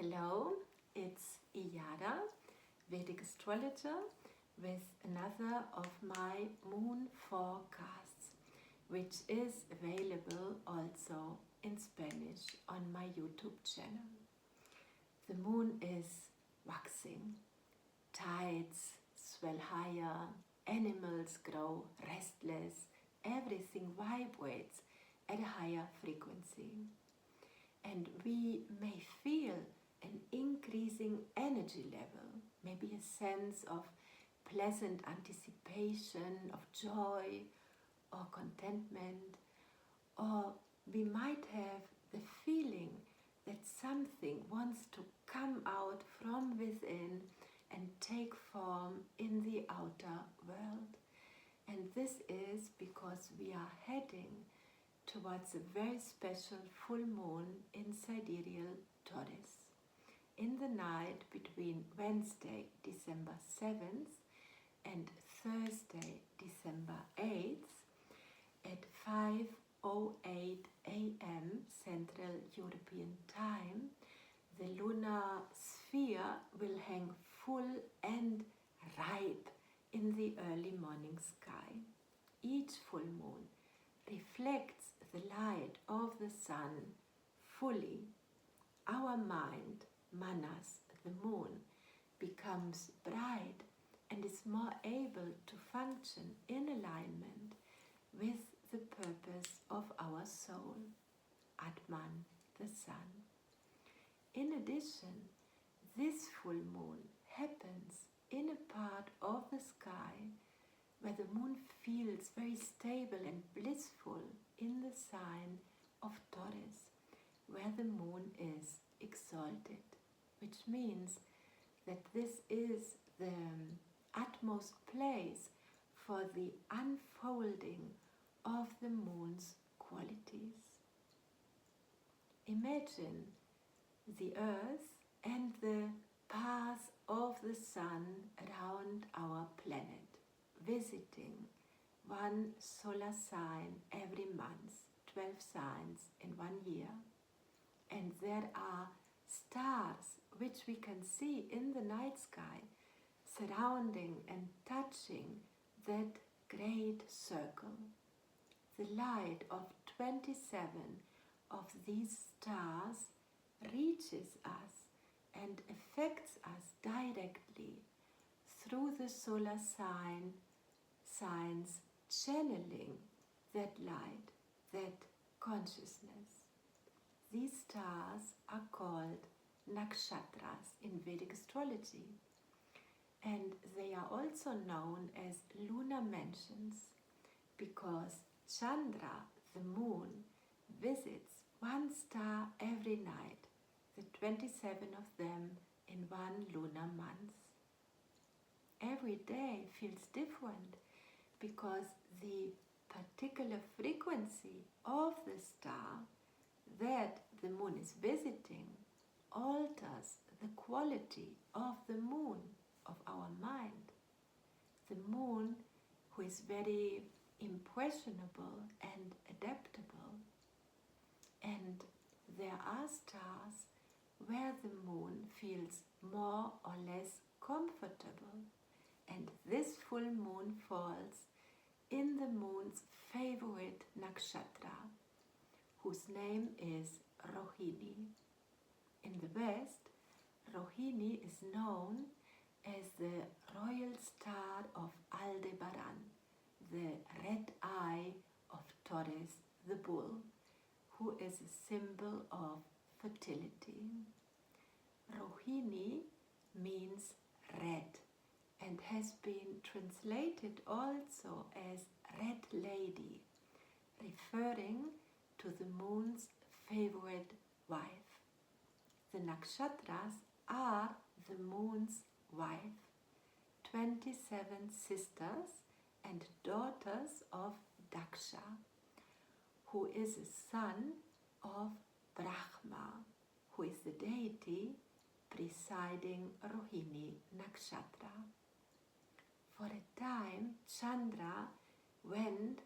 Hello, it's Iyada, Vedic astrologer, with another of my moon forecasts, which is available also in Spanish on my YouTube channel. The moon is waxing, tides swell higher, animals grow restless, everything vibrates at a higher frequency. And we may feel an increasing energy level, maybe a sense of pleasant anticipation, of joy or contentment, or we might have the feeling that something wants to come out from within and take form in the outer world. And this is because we are heading towards a very special full moon in sidereal Taurus. In the night between Wednesday, December 7th and Thursday, December 8th at 5:08 a.m. Central European Time, the lunar sphere will hang full and ripe in the early morning sky. Each full moon reflects the light of the sun fully. Our mind, manas, the moon, becomes bright and is more able to function in alignment with the purpose of our soul, Atman, the sun. In addition, this full moon happens in a part of the sky where the moon feels very stable and blissful in the sign of Taurus, where the moon is exalted, which means that this is the utmost place for the unfolding of the moon's qualities. Imagine the earth and the path of the sun around our planet, visiting one solar sign every month, 12 signs in 1 year. And there are stars which we can see in the night sky, surrounding and touching that great circle. The light of 27 of these stars reaches us and affects us directly through the solar signs, channeling that light, that consciousness. These stars are called Nakshatras in Vedic astrology, and they are also known as lunar mansions because Chandra, the moon, visits one star every night, the 27 of them in one lunar month. Every day feels different because the particular frequency of the star that the moon is visiting alters the quality of the moon, of our mind. The moon, who is very impressionable and adaptable, and there are stars where the moon feels more or less comfortable, and this full moon falls in the moon's favorite nakshatra, whose name is Rohini. In the West, Rohini is known as the royal star of Aldebaran, the red eye of Taurus, the bull, who is a symbol of fertility. Rohini means red and has been translated also as Red Lady, referring to the moon's favorite wife. The nakshatras are the moon's wife, 27 sisters and daughters of Daksha, who is a son of Brahma, who is the deity presiding Rohini Nakshatra. For a time, Chandra went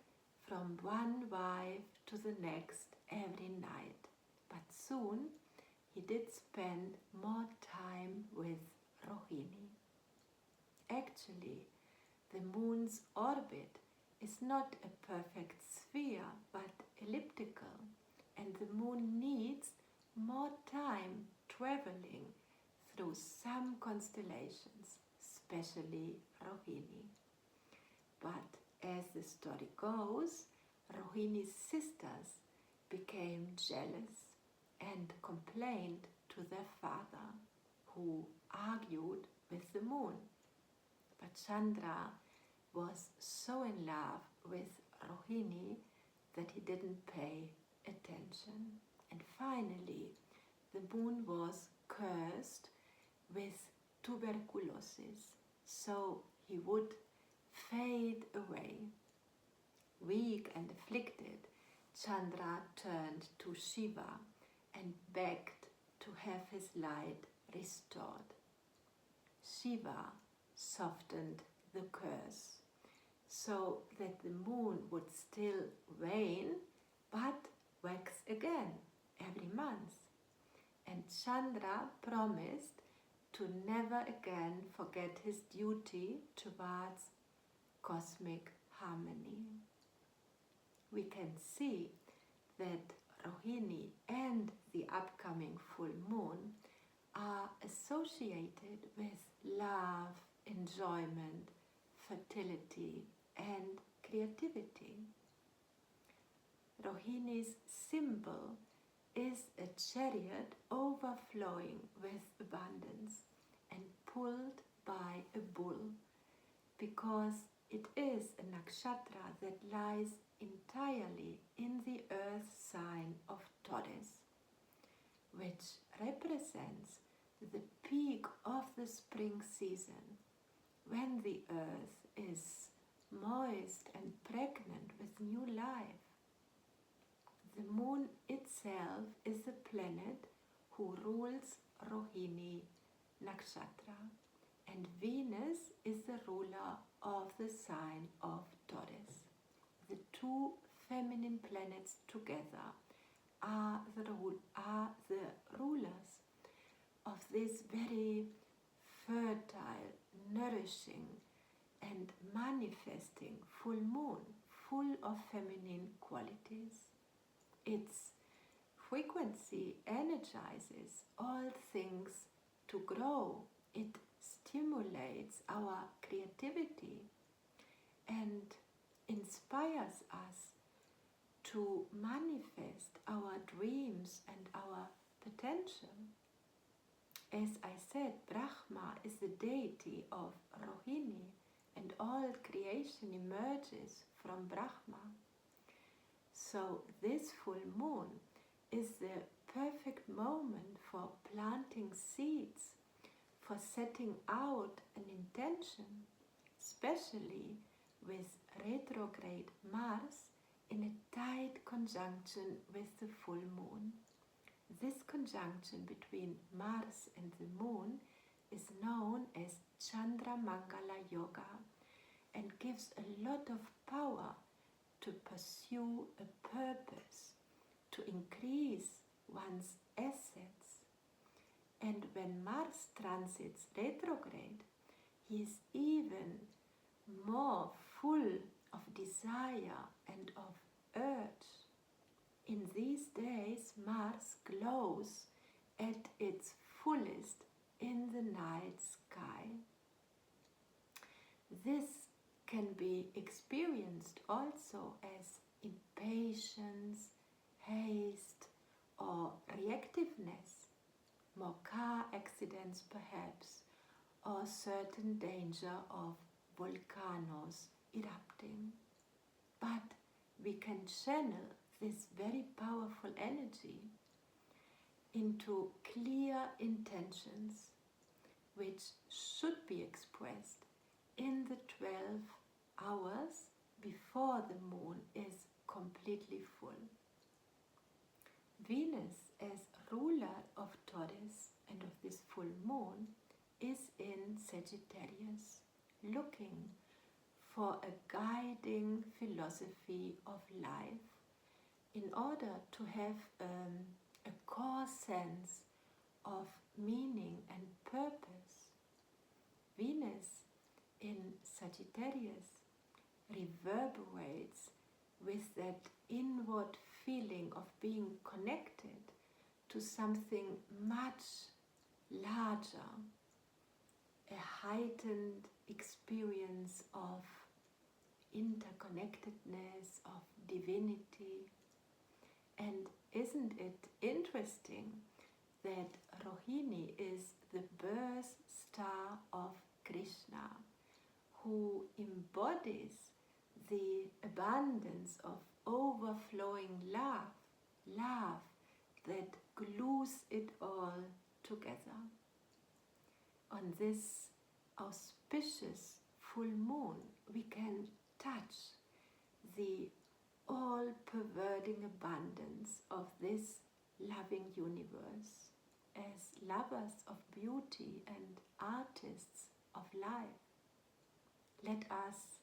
from one wife to the next every night, but soon he did spend more time with Rohini. Actually, the moon's orbit is not a perfect sphere but elliptical, and the moon needs more time traveling through some constellations, especially Rohini. But as the story goes, Rohini's sisters became jealous and complained to their father, who argued with the moon. But Chandra was so in love with Rohini that he didn't pay attention. And finally, the moon was cursed with tuberculosis, so he would fade away. Weak and afflicted, Chandra turned to Shiva and begged to have his light restored. Shiva softened the curse so that the moon would still wane but wax again every month. And Chandra promised to never again forget his duty towards cosmic harmony. We can see that Rohini and the upcoming full moon are associated with love, enjoyment, fertility, and creativity. Rohini's symbol is a chariot overflowing with abundance and pulled by a bull, because it is a nakshatra that lies entirely in the earth sign of Taurus, which represents the peak of the spring season, when the earth is moist and pregnant with new life. The moon itself is the planet who rules Rohini Nakshatra, and Venus is the ruler of the sign of Taurus. The two feminine planets together are the rulers of this very fertile, nourishing, and manifesting full moon, full of feminine qualities. Its frequency energizes all things to grow. It stimulates our creativity and inspires us to manifest our dreams and our potential. As I said, Brahma is the deity of Rohini, and all creation emerges from Brahma. So this full moon is the perfect moment for planting seeds, for setting out an intention, especially with retrograde Mars in a tight conjunction with the full moon. This conjunction between Mars and the moon is known as Chandra Mangala Yoga and gives a lot of power to pursue a purpose, to increase one's assets. And when Mars transits retrograde, he is even more full of desire and of urge. In these days, Mars glows at its fullest in the night sky. This can be experienced also as impatience, haste, or reactiveness, more car accidents perhaps, or certain danger of volcanoes erupting. But we can channel this very powerful energy into clear intentions, which should be expressed in the 12 hours before the moon is completely full. Venus, as ruler of Taurus and of this full moon, is in Sagittarius, looking for a guiding philosophy of life in order to have a core sense of meaning and purpose. Venus in Sagittarius reverberates with that inward feeling of being connected to something much larger, a heightened experience of interconnectedness, of divinity. And isn't it interesting that Rohini is the birth star of Krishna, who embodies the abundance of overflowing love that glues it all together. On this auspicious full moon, we can touch the all-pervading abundance of this loving universe as lovers of beauty and artists of life. Let us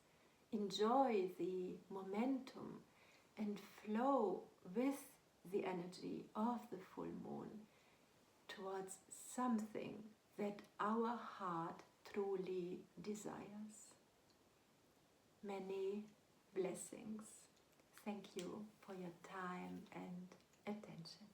enjoy the momentum and flow with the energy of the full moon towards something that our heart truly desires. Many blessings. Thank you for your time and attention.